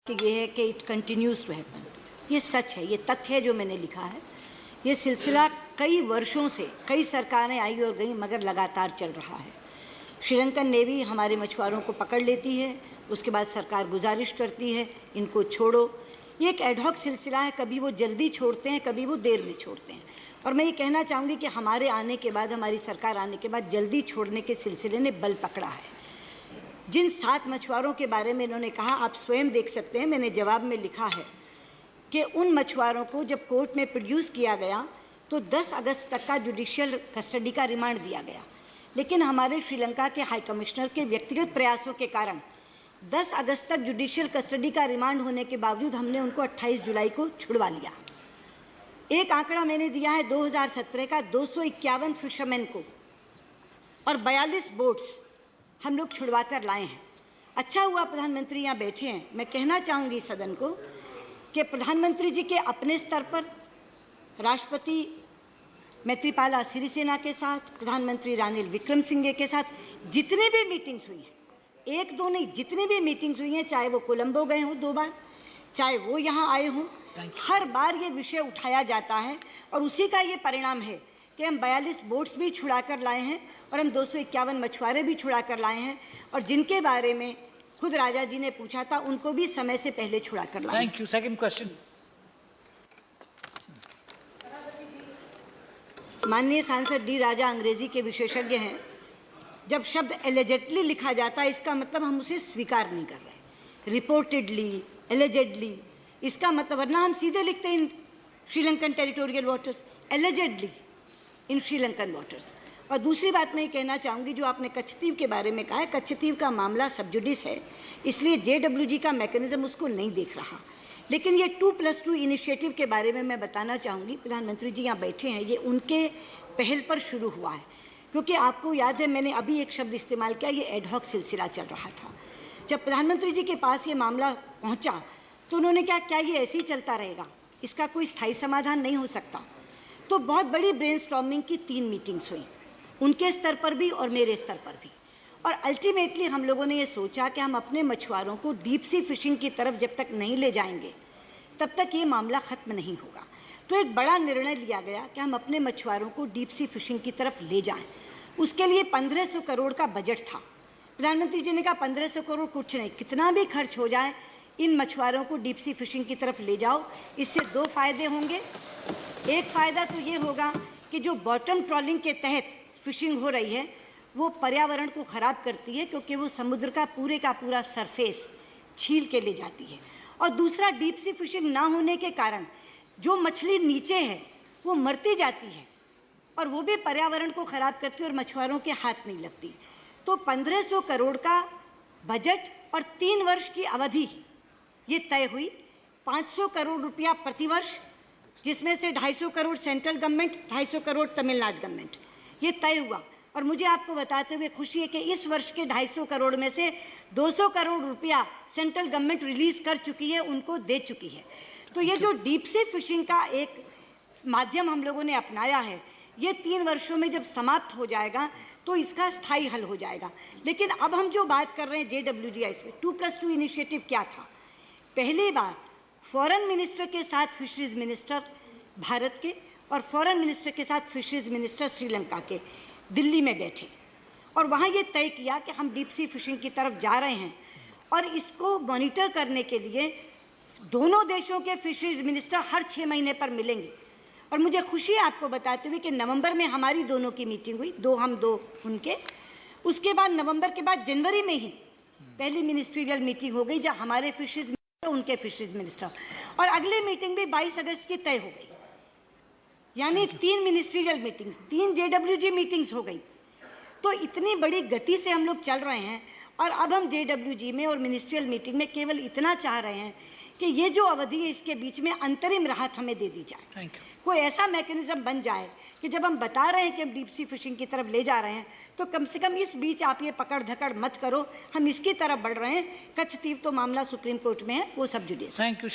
कि ये है कि इट कंटिन्यूज टू हैपन। ये सच है, ये तथ्य है जो मैंने लिखा है। ये सिलसिला कई वर्षों से, कई सरकारें आई और गई, मगर लगातार चल रहा है। श्रीलंकन नेवी हमारे मछुआरों को पकड़ लेती है, उसके बाद सरकार गुजारिश करती है इनको छोड़ो। ये एक एडहॉक सिलसिला है, कभी वो जल्दी छोड़ते हैं, कभी वो देर में छोड़ते हैं। और मैं ये कहना चाहूँगी कि हमारे आने के बाद, हमारी सरकार आने के बाद जल्दी छोड़ने के सिलसिले ने बल पकड़ा है। जिन 7 मछुआरों के बारे में इन्होंने कहा, आप स्वयं देख सकते हैं, मैंने जवाब में लिखा है कि उन मछुआरों को जब कोर्ट में प्रोड्यूस किया गया तो 10 अगस्त तक का जुडिशियल कस्टडी का रिमांड दिया गया, लेकिन हमारे श्रीलंका के हाई कमिश्नर के व्यक्तिगत प्रयासों के कारण 10 अगस्त तक जुडिशियल कस्टडी का रिमांड होने के बावजूद हमने उनको 28 जुलाई को छुड़वा लिया। एक आंकड़ा मैंने दिया है 2017 का, 251 फिशरमैन को और 42 बोट्स हम लोग छुड़वा कर लाए हैं। अच्छा हुआ प्रधानमंत्री यहाँ बैठे हैं। मैं कहना चाहूँगी सदन को कि प्रधानमंत्री जी के अपने स्तर पर, राष्ट्रपति मैत्रीपाला सिरिसेना के साथ, प्रधानमंत्री रानिल विक्रमसिंघे के साथ जितनी भी मीटिंग्स हुई हैं, एक दो नहीं, जितनी भी मीटिंग्स हुई हैं, चाहे वो कोलंबो गए हों 2 बार, चाहे वो यहाँ आए हों, हर बार ये विषय उठाया जाता है और उसी का ये परिणाम है कि हम 42 बोट्स भी छुड़ा कर लाए हैं और हम 251 मछुआरे भी छुड़ा कर लाए हैं, और जिनके बारे में खुद राजा जी ने पूछा था उनको भी समय से पहले छुड़ा कर लाए। Thank you. Second question. माननीय सांसद डी राजा अंग्रेजी के विशेषज्ञ हैं। जब शब्द एलिजेडली लिखा जाता है, इसका मतलब हम उसे स्वीकार नहीं कर रहे। रिपोर्टेडली, एलिजेडली, इसका मतलब, वरना हम सीधे लिखते हैं इन श्रीलंकन टेरिटोरियल वाटर्स, एलिजेडली इन श्रीलंकन वाटर्स। और दूसरी बात मैं ये कहना चाहूँगी, जो आपने कच्छतीव के बारे में कहा है, कच्छतीव का मामला सब जुडिस है, इसलिए JWG का मैकेनिज्म उसको नहीं देख रहा। लेकिन ये 2+2 इनिशिएटिव के बारे में मैं बताना चाहूँगी, प्रधानमंत्री जी यहाँ बैठे हैं, ये उनके पहल पर शुरू हुआ है। क्योंकि आपको याद है, मैंने अभी एक शब्द इस्तेमाल किया, ये एडहॉक सिलसिला चल रहा था। जब प्रधानमंत्री जी के पास ये मामला पहुँचा तो उन्होंने क्या ये ऐसे ही चलता रहेगा, इसका कोई स्थायी समाधान नहीं हो सकता। तो बहुत बड़ी ब्रेनस्टॉर्मिंग की 3 मीटिंग्स हुई, उनके स्तर पर भी और मेरे स्तर पर भी। और अल्टीमेटली हम लोगों ने ये सोचा कि हम अपने मछुआरों को डीप सी फिशिंग की तरफ जब तक नहीं ले जाएंगे तब तक ये मामला ख़त्म नहीं होगा। तो एक बड़ा निर्णय लिया गया कि हम अपने मछुआरों को डीप सी फिशिंग की तरफ ले जाएं। उसके लिए 1500 करोड़ का बजट था। प्रधानमंत्री जी ने कहा 1500 करोड़ कुछ नहीं, कितना भी खर्च हो जाए, इन मछुआरों को डीप सी फिशिंग की तरफ ले जाओ। इससे 2 फायदे होंगे। एक फ़ायदा तो ये होगा कि जो बॉटम ट्रॉलिंग के तहत फिशिंग हो रही है वो पर्यावरण को ख़राब करती है, क्योंकि वो समुद्र का पूरा सरफेस छील के ले जाती है। और दूसरा, डीप सी फिशिंग ना होने के कारण जो मछली नीचे है वो मरती जाती है और वो भी पर्यावरण को ख़राब करती है और मछुआरों के हाथ नहीं लगती। तो 1500 करोड़ का बजट और 3 वर्ष की अवधि ये तय हुई। 500 करोड़ रुपया प्रतिवर्ष, जिसमें से 250 crore central government, 250 crore Tamil Nadu government, ये तय हुआ। और मुझे आपको बताते हुए खुशी है कि इस वर्ष के 250 करोड़ में से 200 करोड़ रुपया सेंट्रल गवर्नमेंट रिलीज़ कर चुकी है, उनको दे चुकी है। तो ये जो डीप सी फिशिंग का एक माध्यम हम लोगों ने अपनाया है, ये 3 वर्षों में जब समाप्त हो जाएगा तो इसका स्थायी हल हो जाएगा। लेकिन अब हम जो बात कर रहे हैं JWGIS में, 2+2 इनिशिएटिव क्या था? पहली बार फॉरेन मिनिस्टर के साथ फिशरीज मिनिस्टर भारत के और फॉरेन मिनिस्टर के साथ फिशरीज मिनिस्टर श्रीलंका के दिल्ली में बैठे और वहाँ ये तय किया कि हम डीप सी फिशिंग की तरफ जा रहे हैं और इसको मॉनिटर करने के लिए दोनों देशों के फिशरीज मिनिस्टर हर 6 महीने पर मिलेंगे। और मुझे खुशी है आपको बताते हुए कि नवंबर में हमारी दोनों की मीटिंग हुई, 2 हम 2 उनके। उसके बाद नवंबर के बाद जनवरी में ही पहली मिनिस्ट्रियल मीटिंग हो गई, जहाँ हमारे फिशरीज मिनिस्टर, उनके फिशरीज मिनिस्टर, और अगली मीटिंग भी 22 अगस्त की तय हो गई। यानी 3 मिनिस्ट्रियल मीटिंग्स, 3 JWG मीटिंग्स हो गई। तो इतनी बड़ी गति से हम लोग चल रहे हैं और अब हम JWG में और मिनिस्ट्रियल मीटिंग में केवल इतना चाह रहे हैं कि ये जो अवधि है इसके बीच में अंतरिम राहत हमें दे दी जाए। कोई ऐसा मैकेनिज्म बन जाए कि जब हम बता रहे हैं कि हम डीप सी फिशिंग की तरफ ले जा रहे हैं तो कम से कम इस बीच आप ये पकड़ धकड़ मत करो, हम इसकी तरफ बढ़ रहे हैं। कच्छतीव तो मामला सुप्रीम कोर्ट में है, वो सब जुडिस। Thank you.